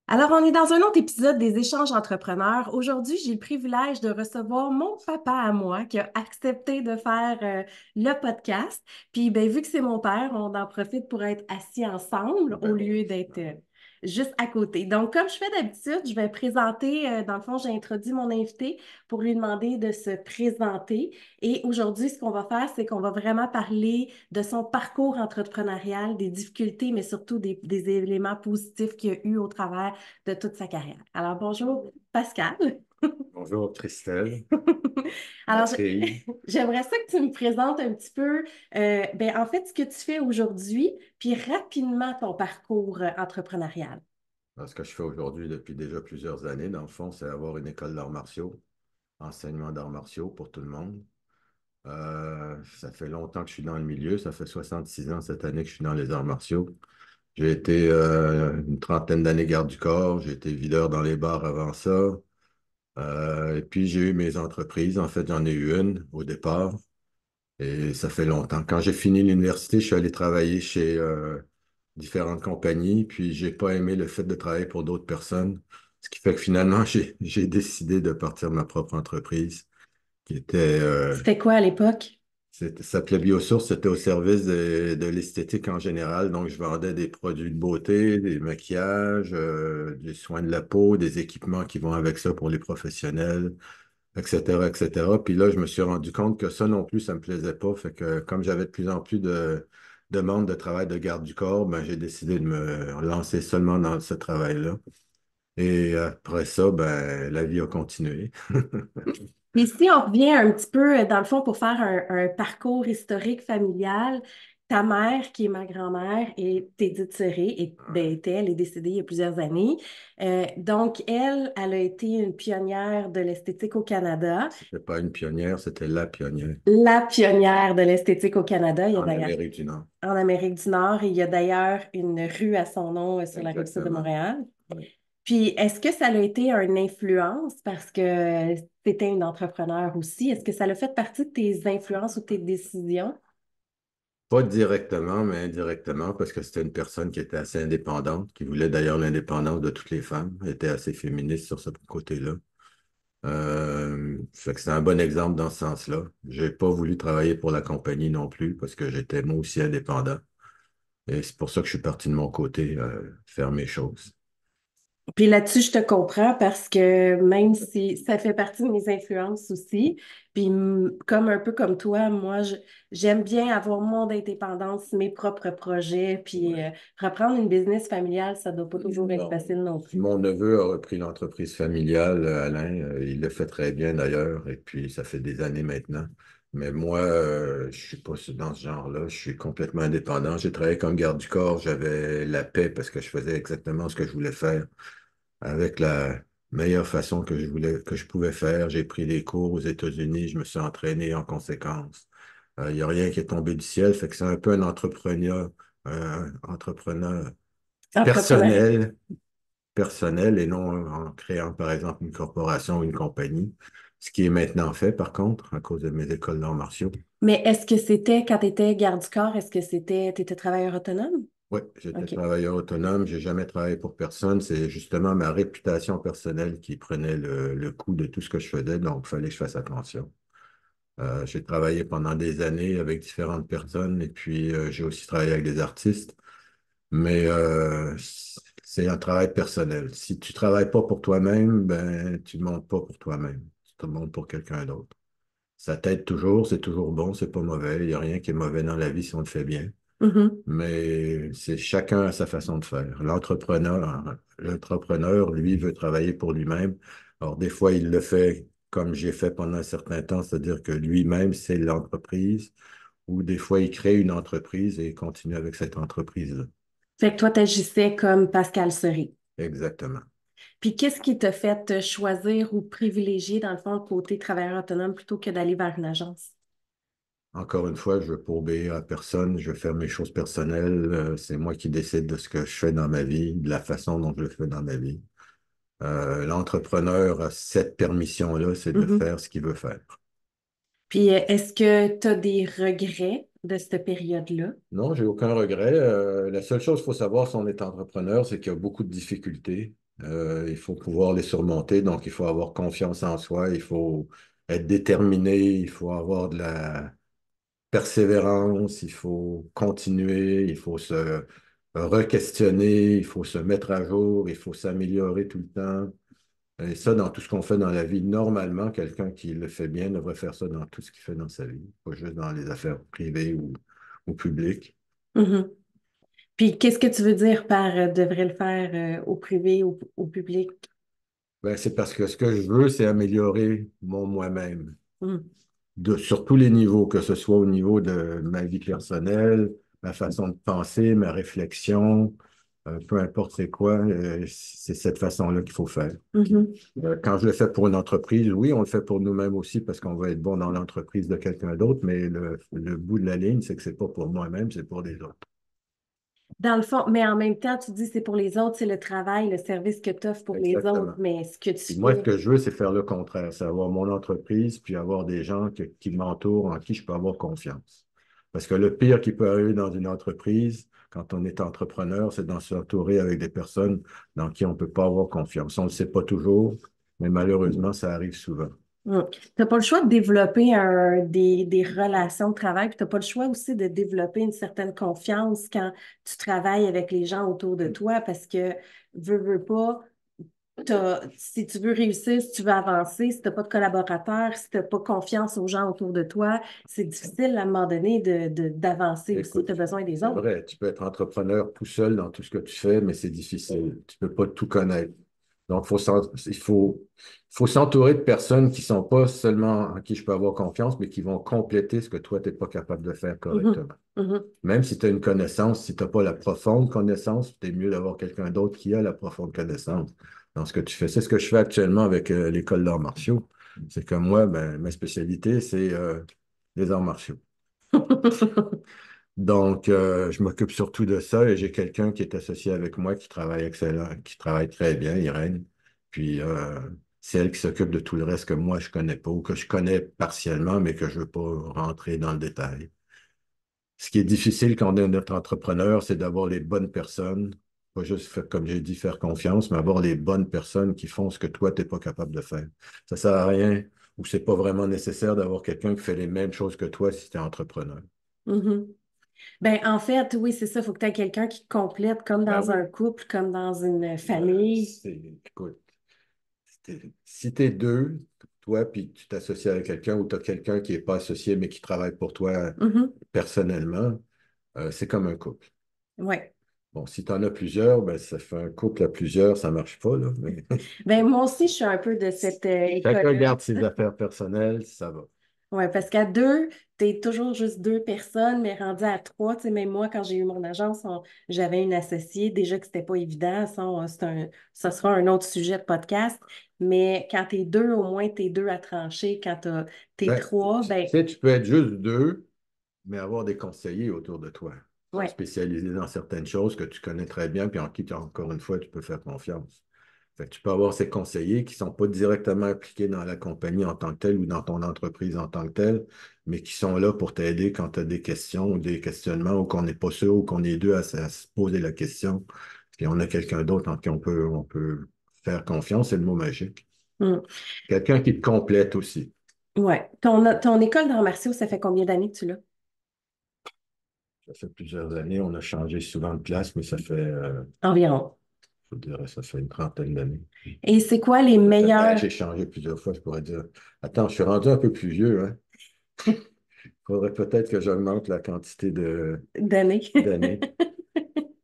Alors, on est dans un autre épisode des échanges entrepreneurs. Aujourd'hui, j'ai le privilège de recevoir mon papa à moi qui a accepté de faire le podcast. Puis, ben, vu que c'est mon père, on en profite pour être assis ensemble au Ben oui. lieu d'être juste à côté. Donc, comme je fais d'habitude, je vais présenter, dans le fond, j'ai introduit mon invité pour lui demander de se présenter. Et aujourd'hui, ce qu'on va faire, c'est qu'on va vraiment parler de son parcours entrepreneurial, des difficultés, mais surtout des éléments positifs qu'il a eu au travers de toute sa carrière. Alors, bonjour Pascal. Bonjour Christelle, ma Alors, fille. j'aimerais ça que tu me présentes un petit peu, ben, en fait, ce que tu fais aujourd'hui, puis rapidement ton parcours entrepreneurial. Ce que je fais aujourd'hui depuis déjà plusieurs années, dans le fond, c'est avoir une école d'arts martiaux, enseignement d'arts martiaux pour tout le monde. Ça fait longtemps que je suis dans le milieu, ça fait 66 ans cette année que je suis dans les arts martiaux. J'ai été une trentaine d'années garde du corps, j'ai été videur dans les bars avant ça. Et puis j'ai eu mes entreprises, en fait j'en ai eu une au départ. Et ça fait longtemps. Quand j'ai fini l'université, je suis allé travailler chez différentes compagnies, puis j'ai pas aimé le fait de travailler pour d'autres personnes, ce qui fait que finalement, j'ai décidé de partir de ma propre entreprise, qui était, C'était quoi à l'époque? ça s'appelait Biosource, c'était au service de l'esthétique en général. Donc, je vendais des produits de beauté, des maquillages, des soins de la peau, des équipements qui vont avec ça pour les professionnels, etc., etc. Puis là, je me suis rendu compte que ça non plus, ça me plaisait pas. Fait que comme j'avais de plus en plus de demandes de travail de garde du corps, ben, j'ai décidé de me lancer seulement dans ce travail-là. Et après ça, ben, la vie a continué. Et si on revient un petit peu, dans le fond, pour faire un parcours historique familial, ta mère, qui est ma grand-mère, est Édith Serré, et ben, elle est décédée il y a plusieurs années. Donc, elle a été une pionnière de l'esthétique au Canada, C'était pas une pionnière, c'était la pionnière la pionnière de l'esthétique au Canada. Il y a en d'ailleurs Amérique du Nord. en Amérique du Nord, et il y a d'ailleurs une rue à son nom sur la rive sud de Exactement. Montréal. Oui. Puis, est-ce que ça a été une influence parce que c'était une entrepreneur aussi? Est-ce que ça a fait partie de tes influences ou tes décisions? Pas directement, mais indirectement, parce que c'était une personne qui était assez indépendante, qui voulait d'ailleurs l'indépendance de toutes les femmes, était assez féministe sur ce côté-là. Fait que c'est un bon exemple dans ce sens-là. J'ai pas voulu travailler pour la compagnie non plus parce que j'étais moi aussi indépendant. Et c'est pour ça que je suis parti de mon côté faire mes choses. Puis là-dessus, je te comprends parce que même si ça fait partie de mes influences aussi, puis comme un peu comme toi, moi, j'aime bien avoir mon indépendance, mes propres projets, puis Ouais. reprendre une business familiale, ça doit pas toujours être Non. facile non plus. Mon neveu a repris l'entreprise familiale, Alain. Il le fait très bien d'ailleurs. Et puis, ça fait des années maintenant. Mais moi, je suis pas dans ce genre-là. Je suis complètement indépendant. J'ai travaillé comme garde du corps. J'avais la paix parce que je faisais exactement ce que je voulais faire, avec la meilleure façon que je voulais, que je pouvais faire. J'ai pris des cours aux États-Unis, je me suis entraîné en conséquence. Il n'y a rien qui est tombé du ciel, fait que c'est un peu un entrepreneur Entrepreneur. personnel, personnel et non en créant par exemple une corporation ou une compagnie. Ce qui est maintenant fait, par contre, à cause de mes écoles d'arts martiaux. Mais est-ce que c'était, quand tu étais garde du corps, est-ce que t'étais travailleur autonome? Oui, j'étais OK. travailleur autonome, j'ai jamais travaillé pour personne. C'est justement ma réputation personnelle qui prenait le coup de tout ce que je faisais, donc il fallait que je fasse attention. J'ai travaillé pendant des années avec différentes personnes et puis j'ai aussi travaillé avec des artistes, mais c'est un travail personnel. Si tu travailles pas pour toi-même, ben tu ne montes pas pour toi-même. Tu te montes pour quelqu'un d'autre. Ça t'aide toujours, c'est toujours bon, c'est pas mauvais. Il n'y a rien qui est mauvais dans la vie si on le fait bien. Mhm. Mais c'est chacun à sa façon de faire. L'entrepreneur, lui, veut travailler pour lui-même. Alors, des fois, il le fait comme j'ai fait pendant un certain temps, c'est-à-dire que lui-même, c'est l'entreprise, ou des fois, il crée une entreprise et il continue avec cette entreprise-là. Fait que toi, t'agissais comme Pascal Seri. Exactement. Puis qu'est-ce qui t'a fait choisir ou privilégier, dans le fond, le côté travailleur autonome plutôt que d'aller vers une agence? Encore une fois, je veux pas obéir à personne, je veux faire mes choses personnelles. C'est moi qui décide de ce que je fais dans ma vie, de la façon dont je le fais dans ma vie. L'entrepreneur a cette permission-là, c'est de Mhm. faire ce qu'il veut faire. Puis est-ce que tu as des regrets de cette période-là? Non, j'ai aucun regret. La seule chose qu'il faut savoir si on est entrepreneur, c'est qu'il y a beaucoup de difficultés. Il faut pouvoir les surmonter, donc il faut avoir confiance en soi, il faut être déterminé, il faut avoir de la persévérance, il faut continuer, il faut se re-questionner, il faut se mettre à jour, il faut s'améliorer tout le temps. Et ça, dans tout ce qu'on fait dans la vie, normalement, quelqu'un qui le fait bien devrait faire ça dans tout ce qu'il fait dans sa vie, pas juste dans les affaires privées ou publiques. Mhm. Puis, qu'est-ce que tu veux dire par devrait le faire au privé, au public? Ben, c'est parce que ce que je veux, c'est améliorer mon moi-même. Mhm. Sur tous les niveaux, que ce soit au niveau de ma vie personnelle, ma façon de penser, ma réflexion, peu importe c'est quoi, c'est cette façon-là qu'il faut faire. Mhm. Quand je le fais pour une entreprise, oui, on le fait pour nous-mêmes aussi parce qu'on va être bon dans l'entreprise de quelqu'un d'autre, mais le bout de la ligne, c'est que c'est pas pour moi-même, c'est pour les autres. Dans le fond, mais en même temps, tu dis c'est pour les autres, c'est le travail, le service que tu offres pour les autres, Exactement. mais ce que Puis tu moi, ce fais. que je veux, c'est faire le contraire, c'est avoir mon entreprise, puis avoir des gens qui m'entourent, en qui je peux avoir confiance. Parce que le pire qui peut arriver dans une entreprise, quand on est entrepreneur, c'est d'en s'entourer avec des personnes dans qui on ne peut pas avoir confiance. On ne le sait pas toujours, mais malheureusement, ça arrive souvent. Tu n'as pas le choix de développer des relations de travail, puis tu n'as pas le choix aussi de développer une certaine confiance quand tu travailles avec les gens autour de toi parce que, veux pas, si tu veux réussir, si tu veux avancer, si tu n'as pas de collaborateurs, si tu n'as pas confiance aux gens autour de toi, c'est difficile à un moment donné d'avancer aussi. Tu Écoute, as besoin des c'est autres. vrai, tu peux être entrepreneur tout seul dans tout ce que tu fais, mais c'est difficile. Tu ne peux pas tout connaître. Donc, il faut s'entourer de personnes qui ne sont pas seulement en qui je peux avoir confiance, mais qui vont compléter ce que toi, tu n'es pas capable de faire Mhm, correctement. mhm, Même si tu as une connaissance, si tu n'as pas la profonde connaissance, c'est mieux d'avoir quelqu'un d'autre qui a la profonde connaissance dans ce que tu fais. C'est ce que je fais actuellement avec l'école d'arts martiaux. C'est que moi, ben, ma spécialité, c'est les arts martiaux. Donc, je m'occupe surtout de ça et j'ai quelqu'un qui est associé avec moi qui travaille excellent, qui travaille très bien, Irène. Puis, c'est elle qui s'occupe de tout le reste que moi, je connais pas ou que je connais partiellement, mais que je veux pas rentrer dans le détail. Ce qui est difficile quand on est notre entrepreneur, c'est d'avoir les bonnes personnes, pas juste faire, comme j'ai dit, faire confiance, mais avoir les bonnes personnes qui font ce que toi, tu n'es pas capable de faire. Ça sert à rien ou c'est pas vraiment nécessaire d'avoir quelqu'un qui fait les mêmes choses que toi si tu es entrepreneur. mhm. Ben, en fait, oui, c'est ça. Il faut que tu aies quelqu'un qui te complète comme Ben dans oui. un couple, comme dans une famille. Écoute, si t'es deux, toi, puis tu t'associes avec quelqu'un ou tu as quelqu'un qui n'est pas associé mais qui travaille pour toi Mhm. personnellement, c'est comme un couple. Ouais. Bon, si tu en as plusieurs, ben, ça fait un couple à plusieurs, ça marche pas, là, mais Ben, moi aussi, je suis un peu de cette chacun école-là. garde ses affaires personnelles, ça va. Ouais, parce qu'à deux, t'es toujours juste deux personnes, mais rendu à trois, tu sais, même moi, quand j'ai eu mon agence, j'avais une associée. Déjà que c'était pas évident, ça sera un autre sujet de podcast. Mais quand t'es deux, au moins, t'es deux à trancher. Quand t'es Ben, trois, tu ben, sais, tu peux être juste deux, mais avoir des conseillers autour de toi, qui sont ouais. spécialisés dans certaines choses que tu connais très bien, puis en qui, encore une fois, tu peux faire confiance. Fait que tu peux avoir ces conseillers qui ne sont pas directement impliqués dans la compagnie en tant que telle ou dans ton entreprise en tant que telle, mais qui sont là pour t'aider quand tu as des questions ou des questionnements ou qu'on n'est pas sûr ou qu'on est deux à se poser la question. Puis on a quelqu'un d'autre en qui on peut faire confiance, c'est le mot magique. Hmm. Quelqu'un qui te complète aussi. Ouais. Ton école d'arts martiaux, ça fait combien d'années que tu l'as? Ça fait plusieurs années, on a changé souvent de classe, mais ça fait, Environ. je dirais, ça fait une trentaine d'années. Et c'est quoi les Ben, meilleurs j'ai changé plusieurs fois, je pourrais dire. Attends, je suis rendu un peu plus vieux, hein. Il faudrait peut-être que j'augmente la quantité d'années? d'années.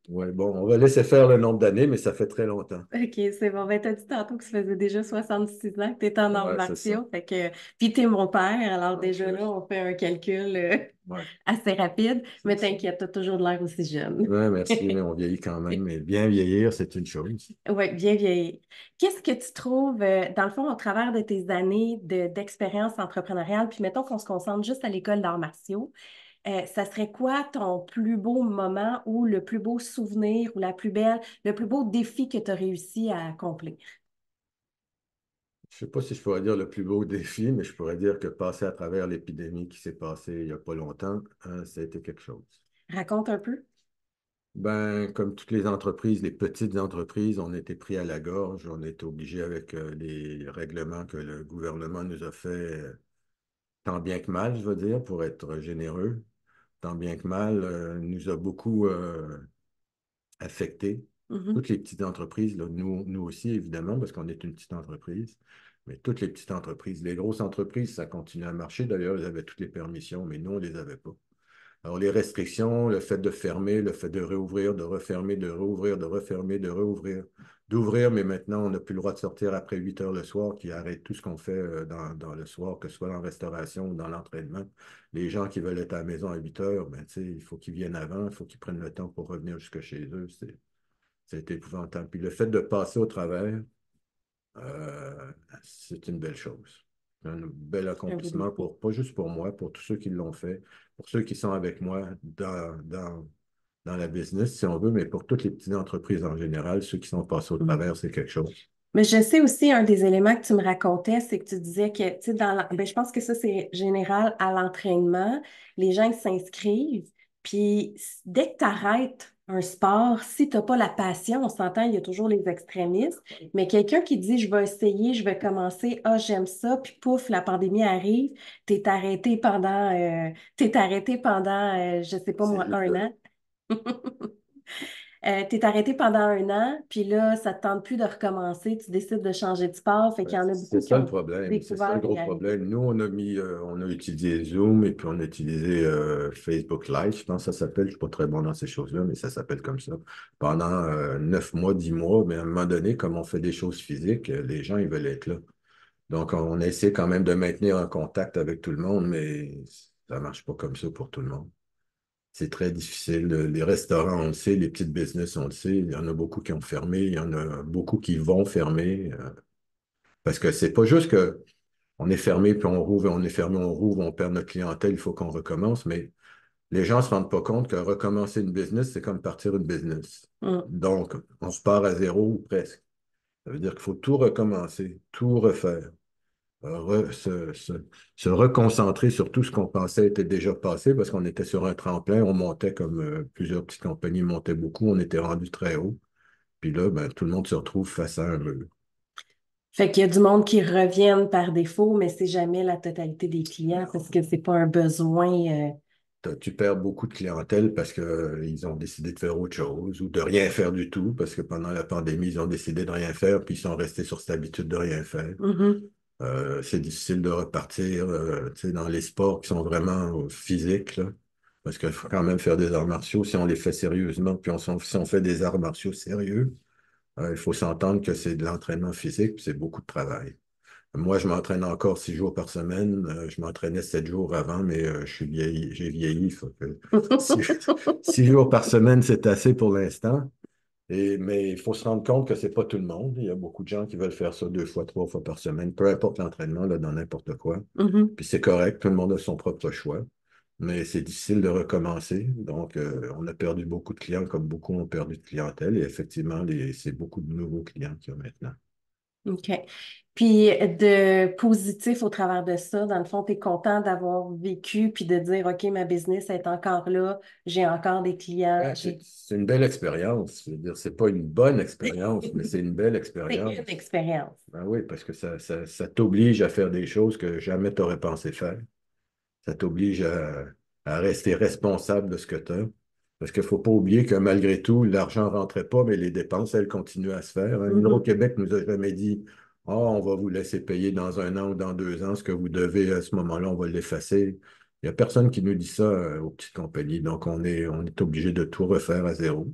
Oui, bon, on va laisser faire le nombre d'années, mais ça fait très longtemps. OK, c'est bon. Ben, t'as dit tantôt que ça faisait déjà 66 ans que t'étais en arts Ouais, c'est ça. martiaux. Fait que, puis t'es mon père, alors Ouais, déjà là, on fait un calcul ouais, assez rapide. Mais c'est ça. t'inquiète, t'as toujours de l'air aussi jeune. Ouais, merci, mais on vieillit quand même. Mais bien vieillir, c'est une chose. Oui, bien vieilli. Qu'est-ce que tu trouves, dans le fond, au travers de tes années d'expérience entrepreneuriale, puis mettons qu'on se concentre juste à l'école d'arts martiaux, ça serait quoi ton plus beau moment ou le plus beau souvenir ou le plus beau défi que tu as réussi à accomplir? Je ne sais pas si je pourrais dire le plus beau défi, mais je pourrais dire que passer à travers l'épidémie qui s'est passée il n'y a pas longtemps, hein, ça a été quelque chose. Raconte un peu. Ben, comme toutes les entreprises, les petites entreprises, on était pris à la gorge. On était obligé avec les règlements que le gouvernement nous a fait, tant bien que mal, je veux dire, pour être généreux, tant bien que mal, nous a beaucoup affectés. Mhm. Toutes les petites entreprises, là, nous aussi, évidemment, parce qu'on est une petite entreprise, mais toutes les petites entreprises, les grosses entreprises, ça continue à marcher. D'ailleurs, ils avaient toutes les permissions, mais nous, on ne les avait pas. Alors, les restrictions, le fait de fermer, le fait de réouvrir, de refermer, de réouvrir, de refermer, de réouvrir, d'ouvrir, mais maintenant, on n'a plus le droit de sortir après 8 heures le soir, qui arrête tout ce qu'on fait dans le soir, que ce soit dans la restauration ou dans l'entraînement. Les gens qui veulent être à la maison à 8 heures, ben, tu sais, il faut qu'ils viennent avant, il faut qu'ils prennent le temps pour revenir jusque chez eux. C'est épouvantable. Puis le fait de passer au travers, c'est une belle chose. Un bel Un beau accomplissement défi. pour, pas juste pour moi, pour tous ceux qui l'ont fait, pour ceux qui sont avec moi dans la business, si on veut, mais pour toutes les petites entreprises en général, ceux qui sont passés au Mhm. travers, c'est quelque chose. Mais je sais aussi, un des éléments que tu me racontais, c'est que tu disais que, tu sais, ben, je pense que ça, c'est général à l'entraînement. Les gens ils s'inscrivent, puis dès que tu arrêtes un sport, si tu n'as pas la passion, on s'entend, il y a toujours les extrémistes, mais quelqu'un qui dit, je vais essayer, je vais commencer, ah, j'aime ça, puis pouf, la pandémie arrive, t'es arrêté pendant, je sais pas C'est moi, juste un là. an. T'es arrêté pendant un an, puis là, ça te tente plus de recommencer, tu décides de changer de sport. Fait Ben, qu'il y en a c'est beaucoup qui ça le ont problème, c'est ça le découvert gros et arrêté. problème. Nous, on a utilisé Zoom et puis on a utilisé Facebook Live, je pense que ça s'appelle. Je ne suis pas très bon dans ces choses-là, mais ça s'appelle comme ça. Pendant 9 mois, 10 mois, mais à un moment donné, comme on fait des choses physiques, les gens, ils veulent être là. Donc, on essaie quand même de maintenir un contact avec tout le monde, mais ça ne marche pas comme ça pour tout le monde. C'est très difficile. Les restaurants, on le sait, les petites business, on le sait. Il y en a beaucoup qui ont fermé, il y en a beaucoup qui vont fermer. Parce que c'est pas juste que on est fermé, puis on rouvre, on est fermé, on rouvre, on perd notre clientèle, il faut qu'on recommence, mais les gens ne se rendent pas compte que recommencer une business, c'est comme partir une business. Mm. Donc, on se part à zéro ou presque. Ça veut dire qu'il faut tout recommencer, tout refaire, se reconcentrer sur tout ce qu'on pensait était déjà passé parce qu'on était sur un tremplin, on montait comme plusieurs petites compagnies montaient beaucoup, on était rendu très haut. Puis là, ben, tout le monde se retrouve face à un mur. Fait qu'il y a du monde qui reviennent par défaut, mais c'est jamais la totalité des clients parce que c'est pas un besoin. Tu perds beaucoup de clientèle parce qu'ils ont décidé de faire autre chose ou de rien faire du tout parce que pendant la pandémie, ils ont décidé de rien faire puis ils sont restés sur cette habitude de rien faire. Mhm, C'est difficile de repartir tu sais, dans les sports qui sont vraiment physiques, là, parce qu'il faut quand même faire des arts martiaux. Si on les fait sérieusement, puis si on fait des arts martiaux sérieux, il faut s'entendre que c'est de l'entraînement physique puis c'est beaucoup de travail. Moi, je m'entraîne encore 6 jours par semaine. Je m'entraînais 7 jours avant, mais je suis vieilli, j'ai vieilli. Faut que six, 6 jours par semaine, c'est assez pour l'instant. Mais il faut se rendre compte que c'est pas tout le monde. Il y a beaucoup de gens qui veulent faire ça 2 fois, 3 fois par semaine, peu importe l'entraînement, là, dans n'importe quoi. mhm. Puis c'est correct, tout le monde a son propre choix. Mais c'est difficile de recommencer. Donc, on a perdu beaucoup de clients, comme beaucoup ont perdu de clientèle. Et effectivement, c'est beaucoup de nouveaux clients qu'il y a maintenant. OK. Puis de positif au travers de ça, dans le fond, tu es content d'avoir vécu puis de dire, OK, ma business est encore là, j'ai encore des clients, Ben, c'est une belle expérience. Je veux dire, c'est pas une bonne expérience, mais c'est une belle c'est une expérience. expérience. Ben oui, parce que ça t'oblige à faire des choses que jamais tu aurais pensé faire. Ça t'oblige à rester responsable de ce que tu as. Parce qu'il ne faut pas oublier que malgré tout, l'argent ne rentrait pas, mais les dépenses, elles continuent à se faire. Hein. Mhm. Hydro-Québec nous a jamais dit, oh, on va vous laisser payer dans un an ou dans 2 ans ce que vous devez à ce moment-là, on va l'effacer. Il n'y a personne qui nous dit ça aux petites compagnies. Donc, on est obligé de tout refaire à zéro.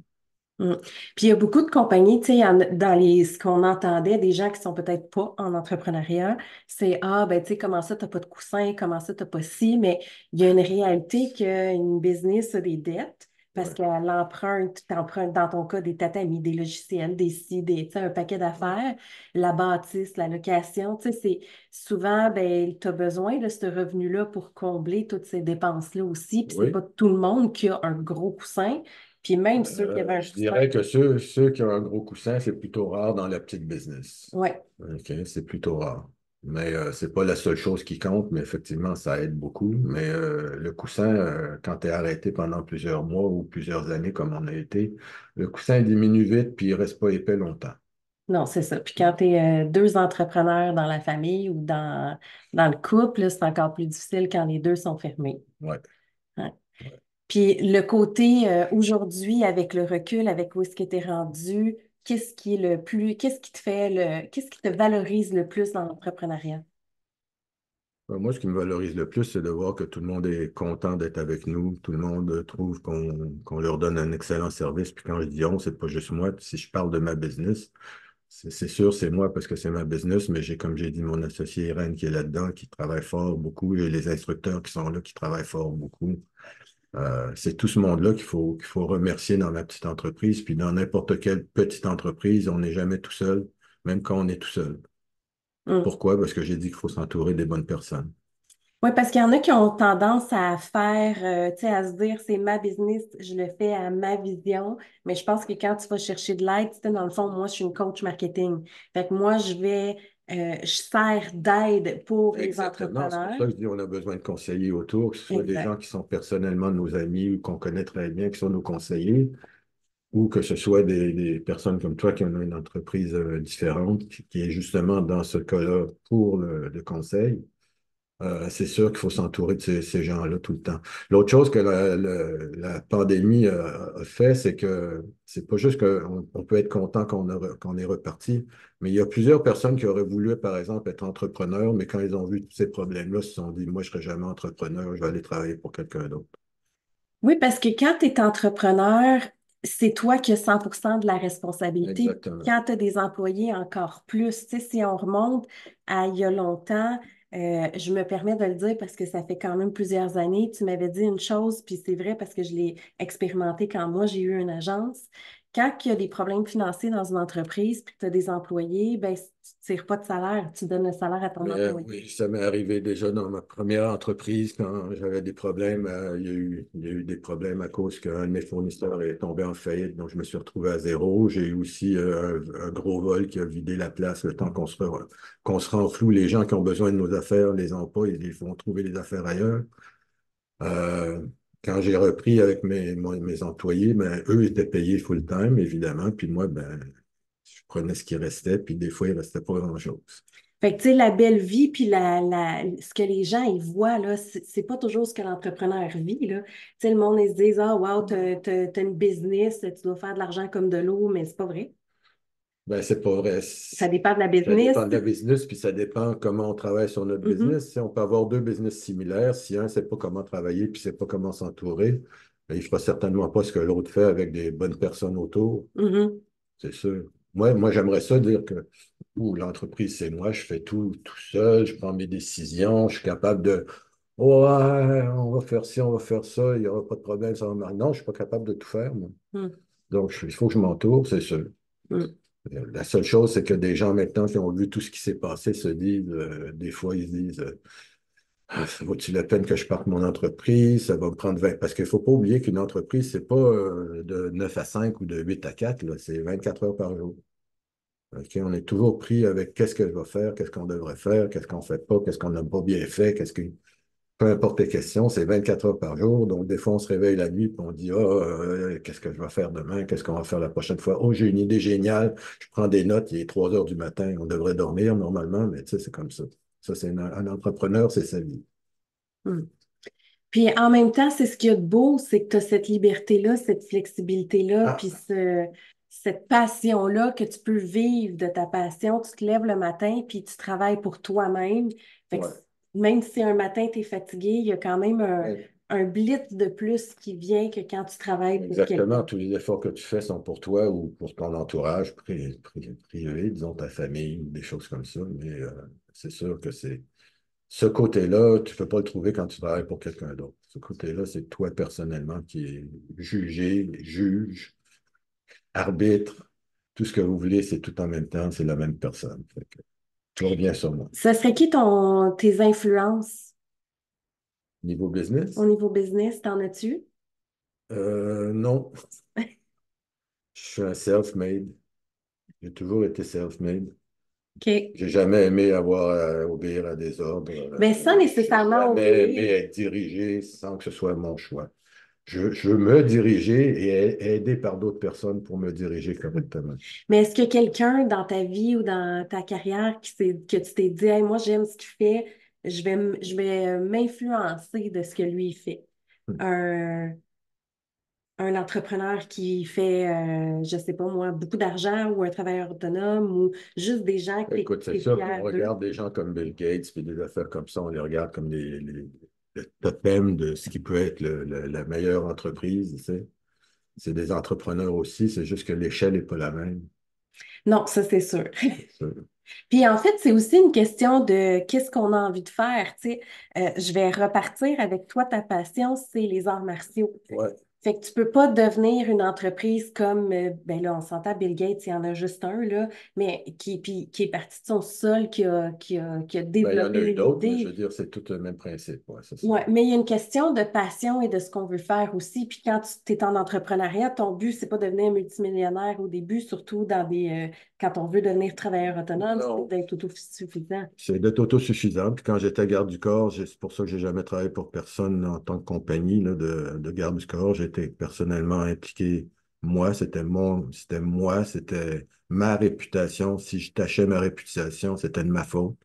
Mm. Puis il y a beaucoup de compagnies, tu sais, dans ce qu'on entendait, des gens qui sont peut-être pas en entrepreneuriat, c'est ah, ben, tu sais, comment ça, t'as pas de coussin, comment ça, t'as pas ci, mais il y a une réalité qu'une business a des dettes parce Ouais. qu'elle emprunte, t'empruntes dans ton cas des tatamis, des logiciels, des ci, tu sais, un paquet d'affaires, la bâtisse, la location, tu sais, c'est souvent, ben, tu as besoin de ce revenu-là pour combler toutes ces dépenses-là aussi, puis c'est Oui. pas tout le monde qui a un gros coussin. Puis même ceux qui avaient un Je coussin. dirais que ceux qui ont un gros coussin, c'est plutôt rare dans la petite business. Ouais. OK, c'est plutôt rare. Mais c'est pas la seule chose qui compte, mais effectivement, ça aide beaucoup. Mais le coussin, quand tu es arrêté pendant plusieurs mois ou plusieurs années, comme on a été, le coussin diminue vite, puis il reste pas épais longtemps. Non, c'est ça. Puis quand tu es deux entrepreneurs dans la famille ou dans le couple, là, c'est encore plus difficile quand les deux sont fermés. Ouais. Ouais. Ouais. Puis le côté aujourd'hui, avec le recul, avec où est-ce que tu es rendu, qu'est-ce qui te fait qu'est-ce qui te valorise le plus dans l'entrepreneuriat? Moi, ce qui me valorise le plus, c'est de voir que tout le monde est content d'être avec nous. Tout le monde trouve qu'on leur donne un excellent service. Puis quand je dis on, c'est pas juste moi. Si je parle de ma business, c'est sûr, c'est moi parce que c'est ma business, mais j'ai, comme j'ai dit, mon associé Irène qui est là-dedans, qui travaille fort beaucoup. J'ai les instructeurs qui sont là, qui travaillent fort beaucoup. C'est tout ce monde-là qu'il faut remercier dans ma petite entreprise. Puis dans n'importe quelle petite entreprise, on n'est jamais tout seul, même quand on est tout seul. Pourquoi? Parce que j'ai dit qu'il faut s'entourer des bonnes personnes. Oui, parce qu'il y en a qui ont tendance à faire, tu sais, à se dire, c'est ma business, je le fais à ma vision. Mais je pense que quand tu vas chercher de l'aide, tu sais, dans le fond, moi, je suis une coach marketing. Fait que moi, je sers d'aide pour les Exactement. C'est pour entrepreneurs. ça que je dis qu'on a besoin de conseillers autour, que ce soit des gens Exact. qui sont personnellement nos amis ou qu'on connaît très bien, qui sont nos conseillers, ou que ce soit des personnes comme toi qui ont une entreprise différente, qui est justement dans ce cas-là pour le conseil. C'est sûr qu'il faut s'entourer de ces gens-là tout le temps. L'autre chose que la pandémie a fait, c'est que c'est pas juste qu'on peut être content qu'on est reparti, mais il y a plusieurs personnes qui auraient voulu, par exemple, être entrepreneurs, mais quand ils ont vu tous ces problèmes-là, ils se sont dit, moi, je ne serai jamais entrepreneur, je vais aller travailler pour quelqu'un d'autre. Oui, parce que quand tu es entrepreneur, c'est toi qui as 100% de la responsabilité. Exactement. Quand tu as des employés, encore plus. Tu sais, si on remonte à il y a longtemps, je me permets de le dire parce que ça fait quand même plusieurs années. Tu m'avais dit une chose, puis c'est vrai parce que je l'ai expérimenté quand moi j'ai eu une agence. Quand il y a des problèmes financiers dans une entreprise, puis que tu as des employés, ben, tu ne tires pas de salaire, tu donnes le salaire à ton Mais employé. oui, ça m'est arrivé déjà dans ma première entreprise quand j'avais des problèmes. Il y a eu des problèmes à cause qu'un de mes fournisseurs est tombé en faillite, donc je me suis retrouvé à zéro. J'ai eu aussi un gros vol qui a vidé la place le temps qu'on se renfloue. Les gens qui ont besoin de nos affaires les ont pas, ils vont trouver les affaires ailleurs. Euh, Quand j'ai repris avec mes employés, ben, eux étaient payés full-time, évidemment, puis moi, ben, je prenais ce qui restait, puis des fois, il restait pas grand-chose. Fait que, tu sais, la belle vie, puis ce que les gens, ils voient, là, c'est pas toujours ce que l'entrepreneur vit, là. Tu sais, le monde, ils se disent, ah, wow, t'as une business, tu dois faire de l'argent comme de l'eau, mais c'est pas vrai. Ben, c'est pas vrai. Ça dépend de la Ça business. dépend de la business, puis ça dépend comment on travaille sur notre Mhm, business. Si on peut avoir deux business similaires. Si un ne sait pas comment travailler, puis ne sait pas comment s'entourer, ben, il ne fera certainement pas ce que l'autre fait avec des bonnes personnes autour. mhm. C'est sûr. Moi j'aimerais ça dire que l'entreprise, c'est moi, je fais tout seul, je prends mes décisions, je suis capable de ouais, on va faire ci, on va faire ça, il n'y aura pas de problème, ça va marcher. Non, je ne suis pas capable de tout faire, moi. Mhm, Donc, il faut que je m'entoure, c'est sûr. mhm. La seule chose, c'est que des gens maintenant qui ont vu tout ce qui s'est passé se disent, des fois, ils se disent, ah, ça vaut-il la peine que je parte mon entreprise? Ça va me prendre 20. Parce qu'il ne faut pas oublier qu'une entreprise, c'est pas de 9 à 5 ou de 8 à 4, là, c'est 24 heures par jour. OK? On est toujours pris avec qu'est-ce que je vais faire, qu'est-ce qu'on devrait faire, qu'est-ce qu'on ne fait pas, qu'est-ce qu'on n'a pas bien fait, peu importe les questions, c'est 24 heures par jour. Donc, des fois, on se réveille la nuit et on dit, qu'est-ce que je vais faire demain? Qu'est-ce qu'on va faire la prochaine fois? Oh, j'ai une idée géniale. Je prends des notes. Il est 3 heures du matin. On devrait dormir normalement, mais tu sais, c'est comme ça. Ça, c'est un entrepreneur, c'est sa vie. Mhm. Puis en même temps, c'est ce qu'il y a de beau, c'est que tu as cette liberté-là, cette flexibilité-là, Ah, puis cette passion-là que tu peux vivre de ta passion. Tu te lèves le matin, puis tu travailles pour toi-même. Fait que ouais. même si un matin, tu es fatigué, il y a quand même Ouais. un blitz de plus qui vient que quand tu travailles pour Exactement. quelqu'un. Tous les efforts que tu fais sont pour toi ou pour ton entourage privé, disons ta famille, des choses comme ça. Mais c'est sûr que c'est ce côté-là, tu ne peux pas le trouver quand tu travailles pour quelqu'un d'autre. Ce côté-là, c'est toi personnellement qui est jugé, juge, arbitre, tout ce que vous voulez, c'est tout en même temps, c'est la même personne. Fait que, tu reviens sur moi. Ce serait qui tes influences Niveau au business, niveau business? T'en as-tu? non, je suis un self-made. J'ai toujours été self-made. OK. J'ai jamais aimé avoir à obéir à des ordres. Mais sans J'ai nécessairement jamais aimé obéir. être dirigé sans que ce soit mon choix. Je veux me diriger et être aidé par d'autres personnes pour me diriger correctement. Mais est-ce que quelqu'un dans ta vie ou dans ta carrière que tu t'es dit, hey, moi, j'aime ce qu'il fait, je vais m'influencer de ce que lui fait? Un, un entrepreneur qui fait, je sais pas moi, beaucoup d'argent ou un travailleur autonome ou juste des gens que Écoute, c'est tu es sûr qu'on fier d'eux? regarde des gens comme Bill Gates et des affaires comme ça, on les regarde comme le totem de ce qui peut être la meilleure entreprise. Tu sais. C'est des entrepreneurs aussi, c'est juste que l'échelle n'est pas la même. Non, ça, c'est sûr. Ça. Puis en fait, c'est aussi une question de qu'est-ce qu'on a envie de faire. Tu sais. Je vais repartir avec toi, ta passion, c'est les arts martiaux. Ouais. Fait que tu peux pas devenir une entreprise comme, ben là, on s'entend, Bill Gates, il y en a juste un, là, mais qui est parti de son sol, qui a Ben, il y en a développé eu une d'autres, mais je idée. veux dire, c'est tout le même principe. Ouais, c'est ça. Ouais, mais il y a une question de passion et de ce qu'on veut faire aussi. Puis quand tu es en entrepreneuriat, ton but, c'est pas de devenir multimillionnaire au début, surtout quand on veut devenir travailleur autonome, c'est Non. d'être autosuffisant. C'est d'être autosuffisant. Puis quand j'étais garde du corps, c'est pour ça que j'ai jamais travaillé pour personne en tant que compagnie là, de garde du corps. J'étais personnellement impliqué. C'était moi, c'était ma réputation. Si je tachais ma réputation, c'était de ma faute.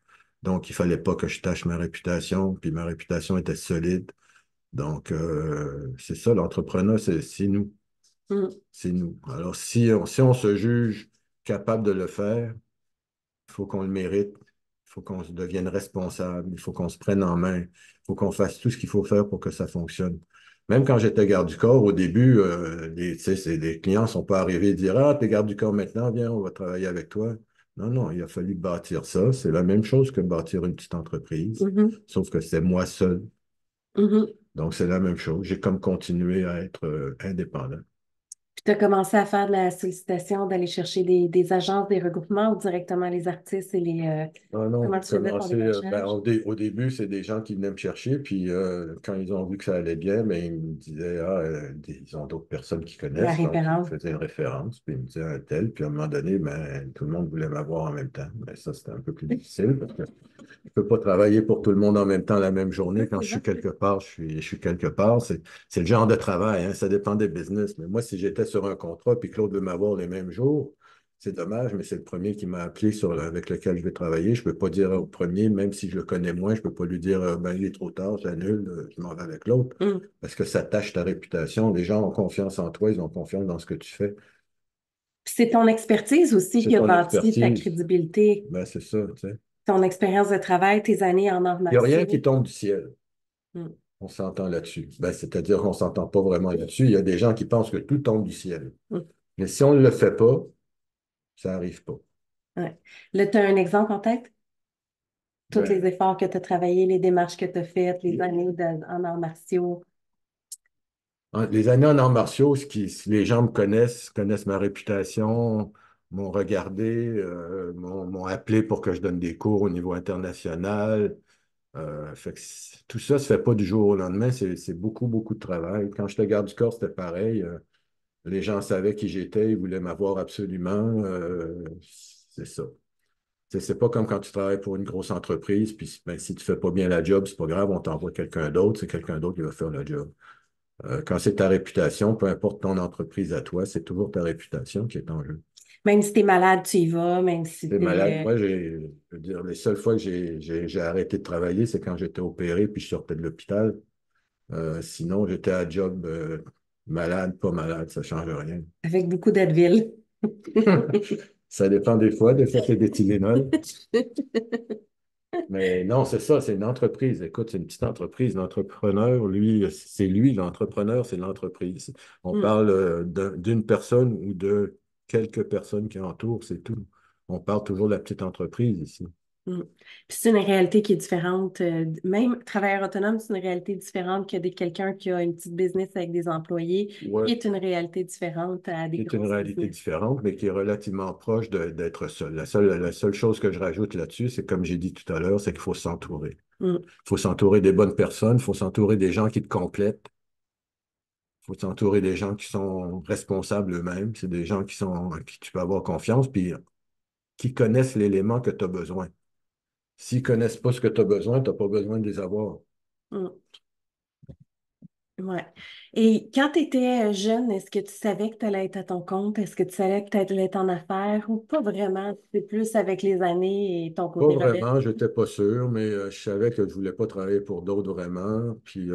Donc, il fallait pas que je tâche ma réputation. Puis ma réputation était solide. Donc, c'est ça, l'entrepreneur, c'est nous. Mm. C'est nous. Alors, si on se juge capable de le faire, il faut qu'on le mérite. Il faut qu'on se devienne responsable. Il faut qu'on se prenne en main. Il faut qu'on fasse tout ce qu'il faut faire pour que ça fonctionne. Même quand j'étais garde du corps, au début, tu sais, les clients ne sont pas arrivés et dire ah, t'es garde du corps maintenant, viens, on va travailler avec toi. Non, non, il a fallu bâtir ça. C'est la même chose que bâtir une petite entreprise, Mhm. sauf que c'est moi seul. Mhm. Donc, c'est la même chose. J'ai comme continué à être indépendant. Puis tu as commencé à faire de la sollicitation, d'aller chercher des agences, des regroupements ou directement les artistes et Ah non, comment j'ai tu faisais ton commencé, ben, démarchage? au début, c'est des gens qui venaient me chercher, puis quand ils ont vu que ça allait bien, ben, ils me disaient, ah, ils ont d'autres personnes qui La connaissent, donc ils me référence. faisaient une référence, puis ils me disaient un tel, puis à un moment donné, ben, tout le monde voulait m'avoir en même temps. Mais ça, c'était un peu plus difficile, parce que je peux pas travailler pour tout le monde en même temps la même journée. Quand je suis quelque part, je suis quelque part. C'est le genre de travail, hein, ça dépend des business. Mais moi, si j'étais sur un contrat, puis Claude veut m'avoir les mêmes jours, c'est dommage, mais c'est le premier qui m'a appelé avec lequel je vais travailler. Je ne peux pas dire au premier, même si je le connais moins, je ne peux pas lui dire ben, il est trop tard, j'annule, je m'en vais avec l'autre. Mm. Parce que ça tâche ta réputation. Les gens ont confiance en toi, ils ont confiance dans ce que tu fais. Puis c'est ton expertise aussi C'est qui a ton bâti ta expertise. crédibilité, Ben, c'est ça, tu sais. ton expérience de travail, tes années en arts Il n'y a rien qui martiaux. tombe du ciel. Mm. On s'entend là-dessus. Ben, c'est-à-dire qu'on ne s'entend pas vraiment là-dessus. Il y a des gens qui pensent que tout tombe du ciel. Mm. Mais si on ne le fait pas, ça n'arrive pas. Ouais. Là, tu as un exemple en tête? Tous les Ben, efforts que tu as travaillés, les démarches que tu as faites, les années en arts martiaux. les années en arts martiaux, si les gens me connaissent ma réputation, m'ont regardé, m'ont appelé pour que je donne des cours au niveau international. Fait que tout ça ne se fait pas du jour au lendemain. C'est beaucoup, beaucoup de travail. Quand j'étais garde du corps, c'était pareil. Les gens savaient qui j'étais, ils voulaient m'avoir absolument. C'est ça. C'est pas comme quand tu travailles pour une grosse entreprise, puis ben, si tu fais pas bien la job, c'est pas grave, on t'envoie quelqu'un d'autre, c'est quelqu'un d'autre qui va faire la job. Quand c'est ta réputation, peu importe ton entreprise à toi, c'est toujours ta réputation qui est en jeu. Même si tu es malade, tu y vas, même si T'es tu malade. es Moi, je veux dire, les seules fois que j'ai arrêté de travailler, c'est quand j'étais opéré puis je sortais de l'hôpital. Sinon, j'étais à job malade, pas malade, ça ne change rien. avec beaucoup d'Advil. Ça dépend des fois c'est des Tylenol. Mais non, c'est ça, c'est une entreprise. Écoute, c'est une petite entreprise. L'entrepreneur, lui, c'est lui, l'entrepreneur, c'est l'entreprise. On Mm. parle d'une personne ou de quelques personnes qui entourent, c'est tout. On parle toujours de la petite entreprise ici. Mm. Puis c'est une réalité qui est différente. Même travailleur autonome, c'est une réalité différente que quelqu'un qui a une petite business avec des employés, qui Ouais, est une réalité différente à des c'est une grosses réalité business. différente, mais qui est relativement proche d'être seul. La seule chose que je rajoute là-dessus, c'est comme j'ai dit tout à l'heure, c'est qu'il faut s'entourer. Mm. Il faut s'entourer des bonnes personnes, il faut s'entourer des gens qui te complètent, il faut s'entourer des gens qui sont responsables eux-mêmes. C'est des gens à qui tu peux avoir confiance. Puis qui connaissent l'élément que tu as besoin. S'ils ne connaissent pas ce que tu as besoin, tu n'as pas besoin de les avoir. Mm. Ouais. Et quand tu étais jeune, est-ce que tu savais que tu allais être à ton compte? Est-ce que tu savais que tu allais être en affaires ou pas vraiment? C'est plus avec les années et ton Pas côté rebelle? vraiment, je n'étais pas sûr, mais je savais que je ne voulais pas travailler pour d'autres vraiment. Puis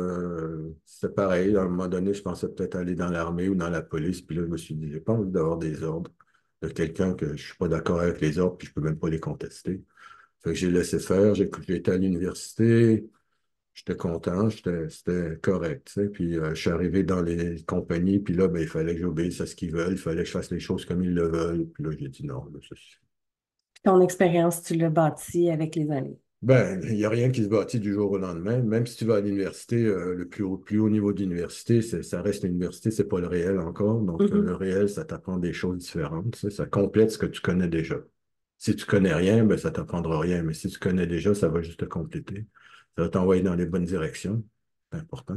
c'était pareil, à un moment donné, je pensais peut-être aller dans l'armée ou dans la police. Puis là, je me suis dit, j'ai pas envie d'avoir des ordres de quelqu'un que je ne suis pas d'accord avec les ordres, puis je ne peux même pas les contester. Fait que j'ai laissé faire, j'ai été à l'université, j'étais content, c'était correct, tu sais. Puis je suis arrivé dans les compagnies, puis là, ben, il fallait que j'obéisse à ce qu'ils veulent, il fallait que je fasse les choses comme ils le veulent. Puis là, j'ai dit non, là, ça suffit. Ton expérience, tu l'as bâtie avec les années. Ben, il n'y a rien qui se bâtit du jour au lendemain. Même si tu vas à l'université, le plus haut niveau d'université, ça reste l'université, c'est pas le réel encore. Donc, le Mhm. réel, ça t'apprend des choses différentes. Tu sais, ça complète ce que tu connais déjà. Si tu connais rien, ben, ça t'apprendra rien. Mais si tu connais déjà, ça va juste te compléter. Ça va t'envoyer dans les bonnes directions. C'est important.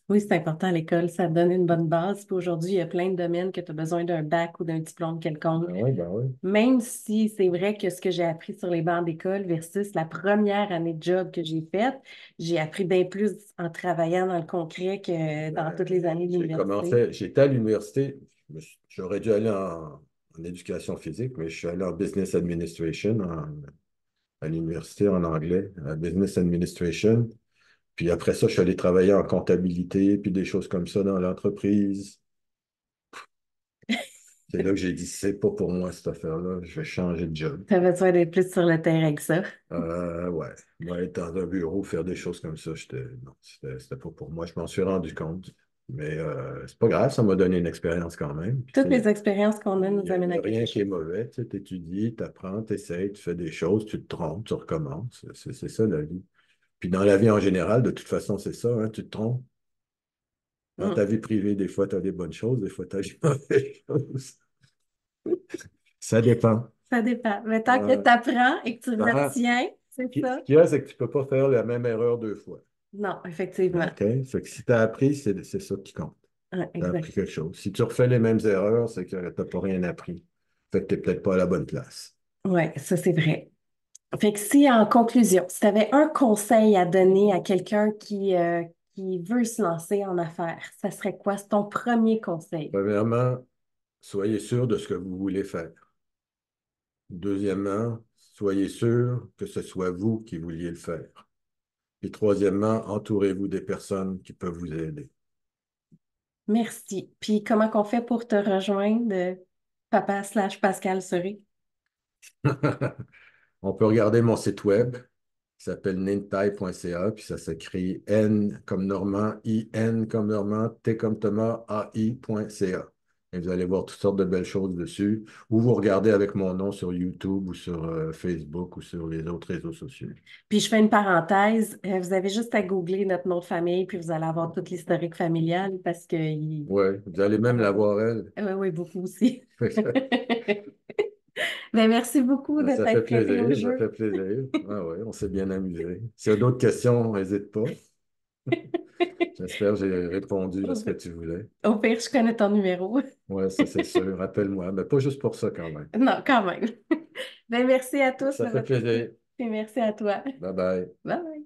Oui, c'est important à l'école, ça te donne une bonne base. Puis aujourd'hui, il y a plein de domaines que tu as besoin d'un bac ou d'un diplôme quelconque. Ben oui, ben oui. Même si c'est vrai que ce que j'ai appris sur les bancs d'école versus la première année de job que j'ai faite, j'ai appris bien plus en travaillant dans le concret que dans toutes les années d'université. J'étais à l'université, j'aurais dû aller en éducation physique, mais je suis allé en business administration, à l'université en anglais, à business administration. Puis après ça, je suis allé travailler en comptabilité, puis des choses comme ça dans l'entreprise. C'est là que j'ai dit, c'est pas pour moi cette affaire-là, je vais changer de job. Tu avais besoin d'être plus sur le terrain que ça. Ouais, moi, être dans un bureau, faire des choses comme ça, non, c'était pas pour moi. Je m'en suis rendu compte. Mais c'est pas grave, ça m'a donné une expérience quand même. Puis, Toutes les expériences qu'on a il nous n'y a, amènent il y à a quelque rien qui est chose. mauvais. Tu étudies, tu apprends, tu essaies, tu fais des choses, tu te trompes, tu recommences. C'est ça la vie. Puis dans la vie en général, de toute façon, c'est ça, hein, tu te trompes. Dans ta Mm. vie privée, des fois, tu as des bonnes choses, des fois, tu as des mauvaises choses. Ça dépend. Ça dépend. Mais tant que Euh, tu apprends et que tu ça- retiens, c'est Ce ça? qu'il y a, c'est que tu ne peux pas faire la même erreur deux fois. Non, effectivement. OK? Fait que si tu as appris, c'est ça qui compte. Ouais, Tu as exact. appris quelque chose. Si tu refais les mêmes erreurs, c'est que tu n'as pas rien appris. Fait que tu n'es peut-être pas à la bonne place. Oui, ça c'est vrai. Fait que si en conclusion, si tu avais un conseil à donner à quelqu'un qui veut se lancer en affaires, ça serait quoi? C'est ton premier conseil. Premièrement, soyez sûr de ce que vous voulez faire. Deuxièmement, soyez sûr que ce soit vous qui vouliez le faire. Et troisièmement, entourez-vous des personnes qui peuvent vous aider. Merci. Puis comment qu'on fait pour te rejoindre, papa/Pascal Seri? On peut regarder mon site web qui s'appelle nintai.ca, puis ça s'écrit N comme Normand, I-N comme Normand, T comme Thomas, A-I.ca. Et vous allez voir toutes sortes de belles choses dessus. Ou vous regardez avec mon nom sur YouTube ou sur Facebook ou sur les autres réseaux sociaux. Puis je fais une parenthèse, vous avez juste à googler notre nom de famille, puis vous allez avoir toute l'historique familial parce que Oui, vous allez même la voir, elle. oui, oui, beaucoup aussi. Ben, merci beaucoup de Ça fait t'être prêté au plaisir, ça jeu. fait plaisir. Ah ouais, on s'est bien amusé. S'il y a d'autres questions, n'hésite pas. J'espère que j'ai répondu à ce que tu voulais. Au pire, je connais ton numéro. Oui, ça c'est sûr. Rappelle-moi. Mais pas juste pour ça quand même. Non, quand même. Ben, merci à tous Ça de fait votre écoute plaisir. et merci à toi. Bye bye. Bye.